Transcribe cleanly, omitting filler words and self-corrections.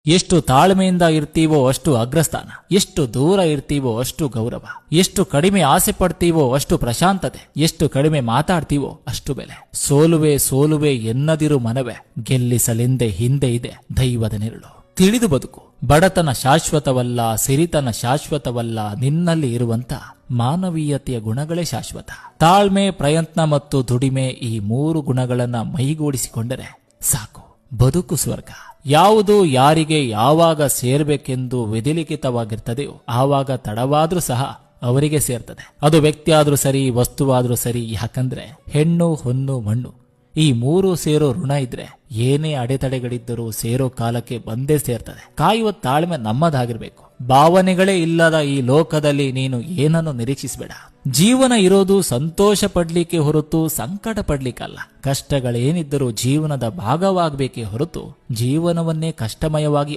ಎಷ್ಟು ತಾಳ್ಮೆಯಿಂದ ಇರ್ತೀವೋ ಅಷ್ಟು ಅಗ್ರಸ್ಥಾನ, ಎಷ್ಟು ದೂರ ಇರ್ತೀವೋ ಅಷ್ಟು ಗೌರವ, ಎಷ್ಟು ಕಡಿಮೆ ಆಸೆ ಪಡ್ತೀವೋ ಅಷ್ಟು ಪ್ರಶಾಂತತೆ, ಎಷ್ಟು ಕಡಿಮೆ ಮಾತಾಡ್ತೀವೋ ಅಷ್ಟು ಬೆಲೆ. ಸೋಲುವೆ ಸೋಲುವೆ ಎನ್ನದಿರು ಮನವೇ, ಗೆಲ್ಲಿಸಲೆಂದೇ ಹಿಂದೆ ಇದೆ ದೈವದ ನೆರಳು. ತಿಳಿದು ಬದುಕು. ಬಡತನ ಶಾಶ್ವತವಲ್ಲ, ಸಿರಿತನ ಶಾಶ್ವತವಲ್ಲ, ನಿನ್ನಲ್ಲಿ ಇರುವಂತ ಮಾನವೀಯತೆಯ ಗುಣಗಳೇ ಶಾಶ್ವತ. ತಾಳ್ಮೆ, ಪ್ರಯತ್ನ ಮತ್ತು ದುಡಿಮೆ, ಈ 3 ಗುಣಗಳನ್ನ ಮೈಗೂಡಿಸಿಕೊಂಡರೆ ಸಾಕು, ಬದುಕು ಸ್ವರ್ಗ. ಯಾವುದು ಯಾರಿಗೆ ಯಾವಾಗ ಸೇರ್ಬೇಕೆಂದು ವಿಧಿಲಿಖಿತವಾಗಿರ್ತದೆಯೋ ಆವಾಗ ತಡವಾದ್ರೂ ಸಹ ಅವರಿಗೆ ಸೇರ್ತದೆ. ಅದು ವ್ಯಕ್ತಿಯಾದ್ರೂ ಸರಿ, ವಸ್ತುವಾದ್ರೂ ಸರಿ. ಯಾಕಂದ್ರೆ ಹೆಣ್ಣು, ಹೊನ್ನು, ಮಣ್ಣು ಈ 3 ಸೇರೋ ಋಣ ಇದ್ರೆ ಏನೇ ಅಡೆತಡೆಗಳಿದ್ದರೂ ಸೇರೋ ಕಾಲಕ್ಕೆ ಬಂದೇ ಸೇರ್ತದೆ. ಕಾಯುವ ತಾಳ್ಮೆ ನಮ್ಮದಾಗಿರ್ಬೇಕು. ಭಾವನೆಗಳೇ ಇಲ್ಲದ ಈ ಲೋಕದಲ್ಲಿ ನೀನು ಏನನ್ನು ನಿರೀಕ್ಷಿಸಬೇಡ. ಜೀವನ ಇರೋದು ಸಂತೋಷ ಪಡ್ಲಿಕ್ಕೆ ಹೊರತು ಸಂಕಟ ಪಡ್ಲಿಕ್ಕಲ್ಲ. ಕಷ್ಟಗಳೇನಿದ್ದರೂ ಜೀವನದ ಭಾಗವಾಗಬೇಕೇ ಹೊರತು ಜೀವನವನ್ನೇ ಕಷ್ಟಮಯವಾಗಿ